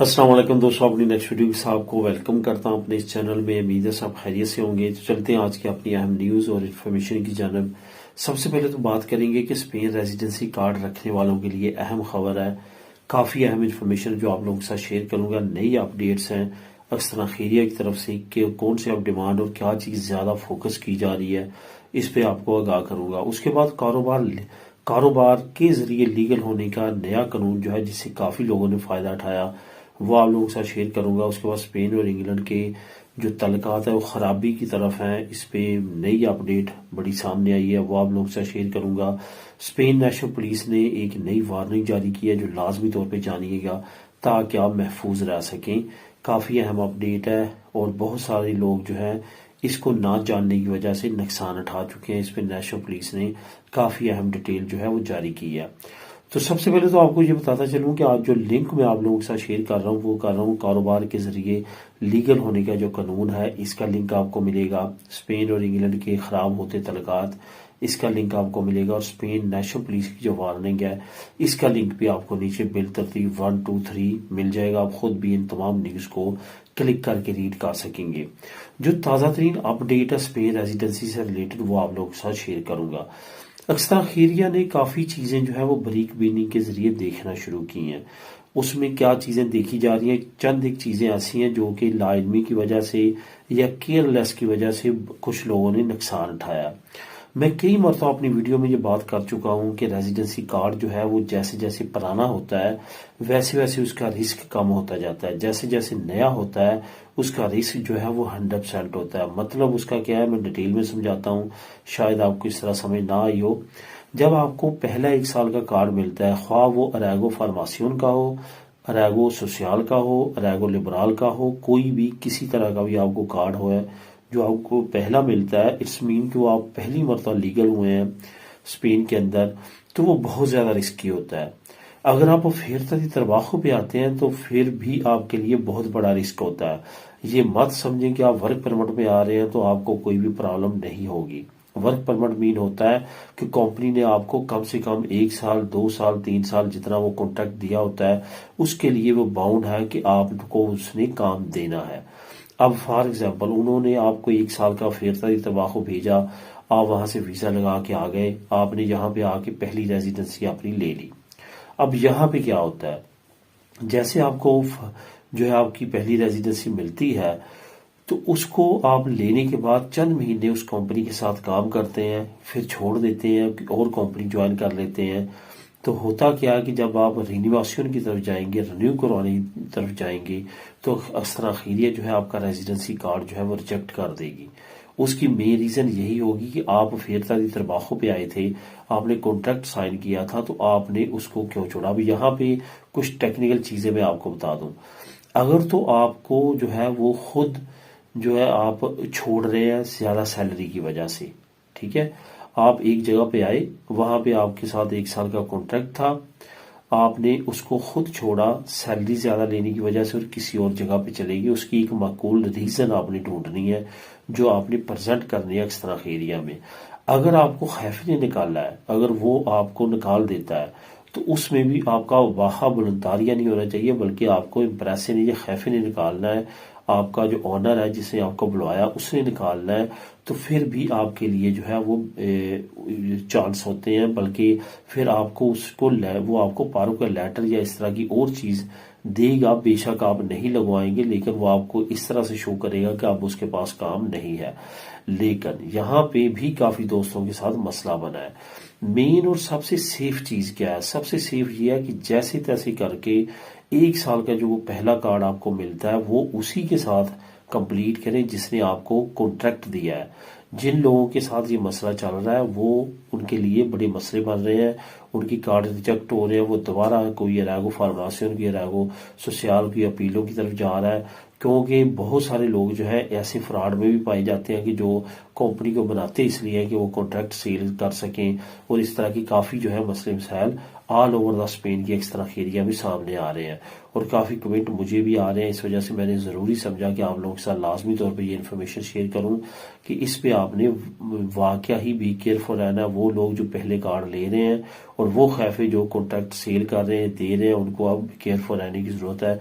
अस्सलाम वालेकुम दोस्तों, अपनी नेक्स्ट वीडियो के साथ आपको वेलकम करता हूं अपने इस चैनल में। उम्मीद है सब खैरियत से होंगे। तो चलते हैं आज की अपनी अहम न्यूज़ और इन्फॉर्मेशन की जानब। सबसे पहले तो बात करेंगे कि स्पेन रेजिडेंसी कार्ड रखने वालों के लिए अहम खबर है, काफ़ी अहम इन्फॉर्मेशन जो आप लोगों के साथ शेयर करूंगा। नई अपडेट्स हैं अक्सर खैरिया की तरफ से कि कौन से अब डिमांड और क्या चीज़ ज़्यादा फोकस की जा रही है, इस पे आपको आगाह करूंगा। उसके बाद कारोबार के जरिए लीगल होने का नया कानून जो है, जिससे काफ़ी लोगों ने फ़ायदा उठाया, वो आप लोगों के साथ शेयर करूंगा। उसके बाद स्पेन और इंग्लैंड के जो तल्लकात है वो ख़राबी की तरफ हैं, इस पे नई अपडेट बड़ी सामने आई है, वो आप लोगों के साथ शेयर करूंगा। स्पेन नेशनल पुलिस ने एक नई वार्निंग जारी की है जो लाजमी तौर पे जानिएगा ताकि आप महफूज रह सकें। काफ़ी अहम अपडेट है और बहुत सारे लोग जो है इसको ना जानने की वजह से नुकसान उठा चुके हैं। इस पे नेशनल पुलिस ने काफ़ी अहम डिटेल जो है वो जारी की है। तो सबसे पहले तो आपको ये बताता चलूं कि आज जो लिंक मैं आप लोगों के साथ शेयर कर रहा हूँ वो कर रहा हूँ कारोबार के जरिए लीगल होने का जो कानून है, इसका लिंक आपको मिलेगा। स्पेन और इंग्लैंड के खराब होते तलकात, इसका लिंक आपको मिलेगा। और स्पेन नेशनल पुलिस की जो वार्निंग है, इसका लिंक भी आपको नीचे बिल तरतीब 1 2 3 मिल जाएगा। आप खुद भी इन तमाम न्यूज को क्लिक करके रीड कर सकेंगे। जो ताज़ा तरीन अपडेट है स्पेन रेजिडेंसी से रिलेटेड, वो आप लोगों के साथ शेयर करूंगा। अक्सर खीरिया ने काफ़ी चीज़ें जो है वो बरीक बीनी के जरिए देखना शुरू की हैं। उसमें क्या चीज़ें देखी जा रही हैं, चंद एक चीज़ें ऐसी हैं जो कि लाइलमी की वजह से या केयरलेस की वजह से कुछ लोगों ने नुकसान उठाया। मैं कई मरतबा अपनी वीडियो में ये बात कर चुका हूँ कि रेजिडेंसी कार्ड जो है वो जैसे जैसे पुराना होता है वैसे वैसे उसका रिस्क कम होता जाता है, जैसे जैसे नया होता है उसका रिस्क जो है वो 100% होता है। मतलब उसका क्या है, मैं डिटेल में समझाता हूँ, शायद आपको इस तरह समझ ना आई हो। जब आपको पहला 1 साल का कार्ड मिलता है, ख्वाह वो अरेगो फार्मासियन का हो, अरेगो सोशल का हो, अरेगो लिबरल का हो, कोई भी किसी तरह का भी आपको कार्ड हो है जो आपको पहला मिलता है, इट्स मीन कि वो आप पहली मरतबा लीगल हुए हैं स्पेन के अंदर, तो वो बहुत ज़्यादा रिस्की होता है। अगर आप फेरतदी तरवाखों पे आते हैं तो फिर भी आपके लिए बहुत बड़ा रिस्क होता है। ये मत समझें कि आप वर्क परमिट में आ रहे हैं तो आपको कोई भी प्रॉब्लम नहीं होगी। वर्क परमिट मीन होता है कि कंपनी ने आपको कम से कम 1 साल 2 साल 3 साल जितना वो कॉन्ट्रैक्ट दिया होता है उसके लिए वो बाउंड है कि आपको उसने काम देना है। अब फॉर एग्जाम्पल उन्होंने आपको 1 साल का फेरतदी तबाखु भेजा, आप वहां से वीजा लगा के आ गए, आपने यहाँ पे आके पहली रेजिडेंसी अपनी ले ली। अब यहाँ पे क्या होता है, जैसे आपको जो है आपकी पहली रेजिडेंसी मिलती है तो उसको आप लेने के बाद चंद महीने उस कंपनी के साथ काम करते हैं, फिर छोड़ देते हैं और कंपनी ज्वाइन कर लेते हैं। तो होता क्या है कि जब आप रिन्यूएशन की तरफ जाएंगे, रिन्यू करवाने की तरफ जाएंगे, तो अक्सर खैरिया जो है आपका रेजिडेंसी कार्ड जो है वो रिजेक्ट कर देगी। उसकी मेन रीज़न यही होगी कि आप फेरतदी तरबाखों पे आए थे, आपने कॉन्ट्रैक्ट साइन किया था, तो आपने उसको क्यों छोड़ा। अब यहाँ पे कुछ टेक्निकल चीज़ें मैं आपको बता दूं। अगर तो आपको जो है वो खुद जो है आप छोड़ रहे हैं ज़्यादा सैलरी की वजह से, ठीक है, आप एक जगह पे आए, वहां पे आपके साथ 1 साल का कॉन्ट्रैक्ट था, आपने उसको खुद छोड़ा सैलरी ज्यादा लेने की वजह से और किसी और जगह पे चलेगी, उसकी एक माकूल रीजन आपने ढूंढनी है जो आपने प्रेजेंट करनी है एक्सतराख एरिया में। अगर आपको खैफी ने निकाला है, अगर वो आपको निकाल देता है तो उसमें भी आपका वाहा वॉलंटारिया नहीं होना चाहिए, बल्कि आपको इम्प्रेस नहीं, ये खैफी ने निकालना है, आपका जो ऑनर है जिसने आपको बुलवाया उसने निकालना है, तो फिर भी आपके लिए जो है वो चांस होते हैं। बल्कि फिर आपको उसको वो आपको पारो का लेटर या इस तरह की और चीज देगा, बेशक आप नहीं लगवाएंगे लेकिन वो आपको इस तरह से शो करेगा कि अब उसके पास काम नहीं है। लेकिन यहाँ पे भी काफी दोस्तों के साथ मसला बना है। मेन और सबसे सेफ चीज क्या है, सबसे सेफ ये है कि जैसे तैसे करके 1 साल का जो वो पहला कार्ड आपको मिलता है वो उसी के साथ कंप्लीट करें जिसने आपको कॉन्ट्रैक्ट दिया है। जिन लोगों के साथ ये मसला चल रहा है वो उनके लिए बड़े मसले बन रहे हैं, उनकी कार्ड रिजेक्ट हो रहे हैं, वो दोबारा कोई अरेगो फार्मासियन की अरेगो सोशल की अपीलों की तरफ जा रहा है, क्योंकि बहुत सारे लोग जो है ऐसे फ्रॉड में भी पाए जाते हैं कि जो कंपनी को बनाते इसलिए कि वो कॉन्ट्रैक्ट सेल कर सकें, और इस तरह की काफ़ी जो है मसले मसाइल ऑल ओवर द स्पेन की एक्सतरा एरिया भी सामने आ रहे हैं और काफ़ी कमेंट मुझे भी आ रहे हैं। इस वजह से मैंने ज़रूरी समझा कि आप लोगों के साथ लाजमी तौर पे ये इन्फॉर्मेशन शेयर करूं कि इस पे आपने वाकया ही भी केयरफुल रहना। वो लोग जो पहले कार्ड ले रहे हैं और वो खैफे जो कॉन्ट्रैक्ट सेल कर रहे हैं दे रहे हैं, उनको अब केयरफुल रहने की ज़रूरत है,